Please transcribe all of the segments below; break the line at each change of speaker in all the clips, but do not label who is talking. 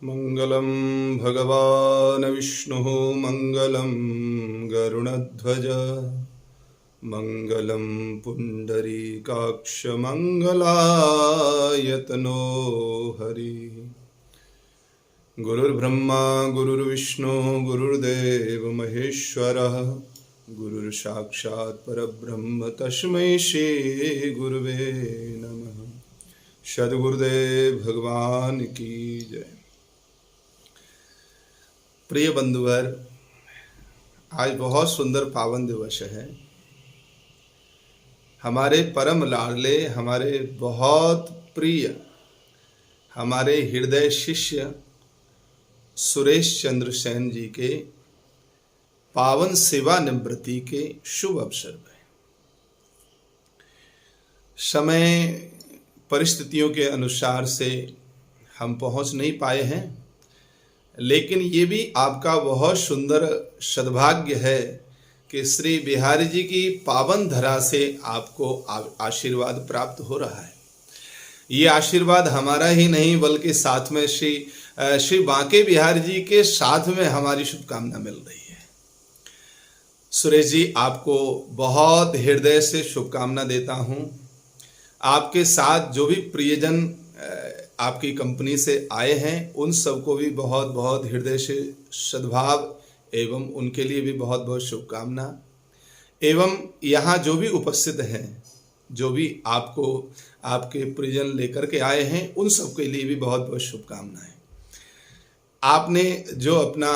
मंगलम भगवान विष्णु मंगलम गरुणध्वज मंगलम पुंडरीकाक्ष मंगलायतनो हरि। गुरुर्ब्रह्मा गुरुर्विष्णु गुरुर्देव महेश्वरः गुरुर्साक्षात् परब्रह्म तस्मै श्री गुरुवे नमः। सद्गुरुदेव भगवान की जय। प्रिय बंधुवर, आज बहुत सुंदर पावन दिवस है। हमारे परम लाडले, हमारे बहुत प्रिय, हमारे हृदय शिष्य सुरेश चंद्र सेन जी के पावन सेवानिवृत्ति के शुभ अवसर में समय परिस्थितियों के अनुसार से हम पहुंच नहीं पाए हैं, लेकिन ये भी आपका बहुत सुंदर सद्भाग्य है कि श्री बिहारी जी की पावन धरा से आपको आशीर्वाद प्राप्त हो रहा है। ये आशीर्वाद हमारा ही नहीं बल्कि साथ में श्री बांके बिहारी जी के साथ में हमारी शुभकामना मिल रही है। सुरेश जी, आपको बहुत हृदय से शुभकामना देता हूँ। आपके साथ जो भी प्रियजन आपकी कंपनी से आए हैं उन सबको भी बहुत बहुत हृदय से सद्भाव एवं उनके लिए भी बहुत बहुत शुभकामना। एवं यहाँ जो भी उपस्थित हैं, जो भी आपको आपके प्रियजन लेकर के आए हैं, उन सबके लिए भी बहुत बहुत शुभकामनाएं। आपने जो अपना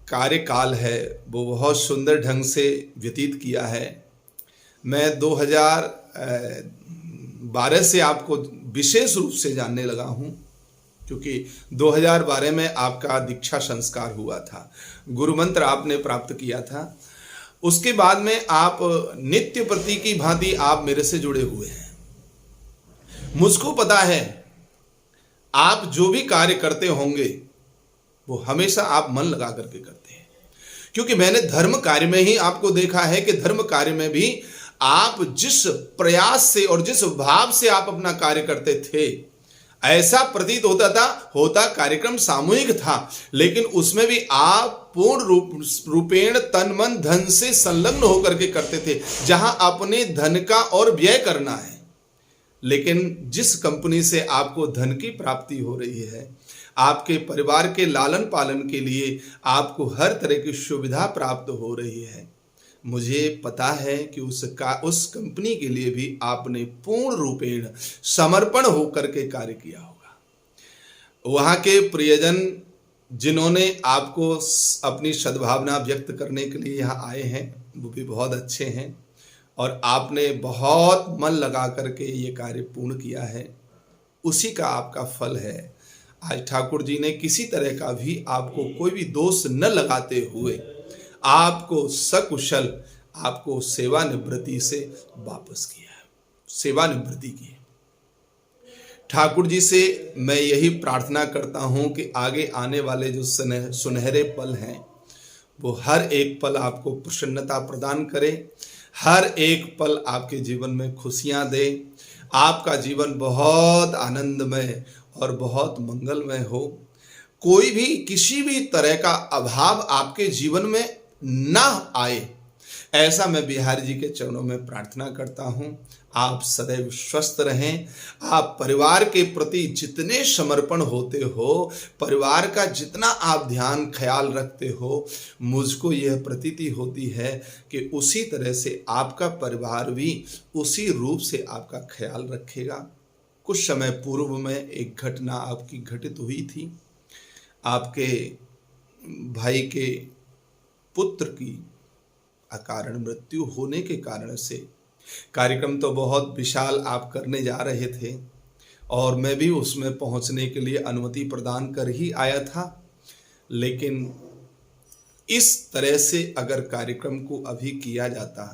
कार्यकाल है वो बहुत सुंदर ढंग से व्यतीत किया है। मैं 2012 से आपको विशेष रूप से जानने लगा हूं, क्योंकि 2012 में आपका दीक्षा संस्कार हुआ था, गुरु मंत्र आपने प्राप्त किया था। उसके बाद में आप नित्य प्रति की भांति आप मेरे से जुड़े हुए हैं। मुझको पता है आप जो भी कार्य करते होंगे वो हमेशा आप मन लगा करके करते हैं, क्योंकि मैंने धर्म कार्य में ही आपको देखा है कि धर्म कार्य में भी आप जिस प्रयास से और जिस भाव से आप अपना कार्य करते थे, ऐसा प्रतीत होता कार्यक्रम सामूहिक था, लेकिन उसमें भी आप पूर्ण रूपेण तन मन धन से संलग्न होकर के करते थे, जहां अपने धन का और व्यय करना है। लेकिन जिस कंपनी से आपको धन की प्राप्ति हो रही है, आपके परिवार के लालन पालन के लिए आपको हर तरह की सुविधा प्राप्त हो रही है, मुझे पता है कि उस कंपनी के लिए भी आपने पूर्ण रूपेण समर्पण होकर के कार्य किया होगा। वहाँ के प्रियजन जिन्होंने आपको अपनी सद्भावना व्यक्त करने के लिए यहाँ आए हैं, वो भी बहुत अच्छे हैं और आपने बहुत मन लगा करके ये कार्य पूर्ण किया है। उसी का आपका फल है। आज ठाकुर जी ने किसी तरह का भी आपको कोई भी दोष न लगाते हुए आपको सकुशल आपको सेवानिवृत्ति से वापस किया है, सेवानिवृत्ति की है। ठाकुर जी से मैं यही प्रार्थना करता हूं कि आगे आने वाले जो सुनहरे पल हैं वो हर एक पल आपको प्रसन्नता प्रदान करे, हर एक पल आपके जीवन में खुशियां दे, आपका जीवन बहुत आनंदमय और बहुत मंगलमय हो। कोई भी किसी भी तरह का अभाव आपके जीवन में ना आए, ऐसा मैं बिहारी जी के चरणों में प्रार्थना करता हूं। आप सदैव स्वस्थ रहें। आप परिवार के प्रति जितने समर्पण होते हो, परिवार का जितना आप ध्यान ख्याल रखते हो, मुझको यह प्रतीति होती है कि उसी तरह से आपका परिवार भी उसी रूप से आपका ख्याल रखेगा। कुछ समय पूर्व में एक घटना आपकी घटित हुई थी। आपके भाई के पुत्र की अकारण मृत्यु होने के कारण से कार्यक्रम तो बहुत विशाल आप करने जा रहे थे और मैं भी उसमें पहुंचने के लिए अनुमति प्रदान कर ही आया था, लेकिन इस तरह से अगर कार्यक्रम को अभी किया जाता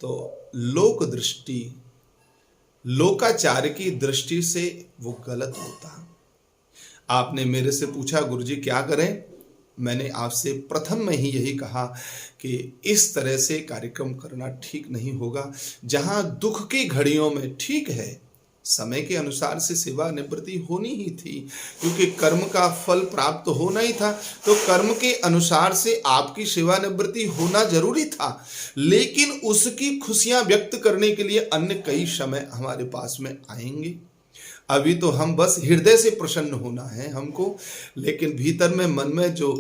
तो लोक दृष्टि, लोकाचार की दृष्टि से वो गलत होता। आपने मेरे से पूछा गुरुजी क्या करें, मैंने आपसे प्रथम में ही यही कहा कि इस तरह से कार्यक्रम करना ठीक नहीं होगा। जहां दुख की घड़ियों में ठीक है समय के अनुसार से सेवानिवृत्ति होनी ही थी, क्योंकि कर्म का फल प्राप्त होना ही था। तो कर्म के अनुसार से आपकी सेवानिवृत्ति होना जरूरी था, लेकिन उसकी खुशियां व्यक्त करने के लिए अन्य कई समय हमारे पास में आएंगे। अभी तो हम बस हृदय से प्रसन्न होना है हमको, लेकिन भीतर में मन में जो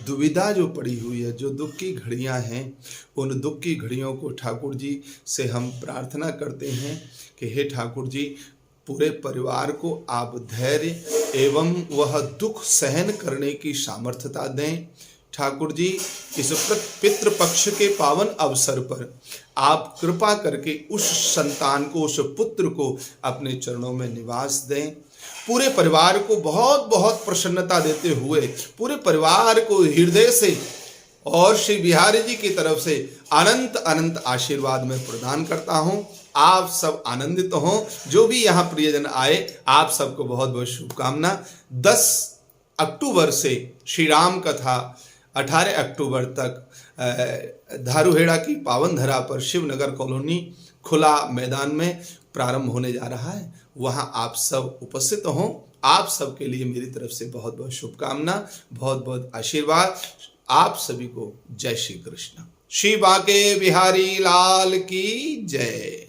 दुविधा जो पड़ी हुई है, जो दुख की घड़ियां हैं, उन दुख की घड़ियों को ठाकुर जी से हम प्रार्थना करते हैं कि हे ठाकुर जी, पूरे परिवार को आप धैर्य एवं वह दुख सहन करने की सामर्थ्यता दें। ठाकुर जी, इस पितृपक्ष के पावन अवसर पर आप कृपा करके उस संतान को, उस पुत्र को अपने चरणों में निवास दें। पूरे परिवार को बहुत बहुत प्रसन्नता देते हुए पूरे परिवार को हृदय से और श्री बिहारी जी की तरफ से अनंत अनंत आशीर्वाद में प्रदान करता हूं। आप सब आनंदित हों। जो भी यहाँ प्रियजन आए, आप सबको बहुत बहुत शुभकामना। 10 अक्टूबर से श्री राम कथा 18 अक्टूबर तक धारूहेड़ा की पावन धरा पर शिवनगर कॉलोनी खुला मैदान में प्रारंभ होने जा रहा है। वहां आप सब उपस्थित हों। आप सबके लिए मेरी तरफ से बहुत बहुत शुभकामना, बहुत बहुत आशीर्वाद। आप सभी को जय श्री कृष्ण। श्री बांके बिहारी लाल की जय।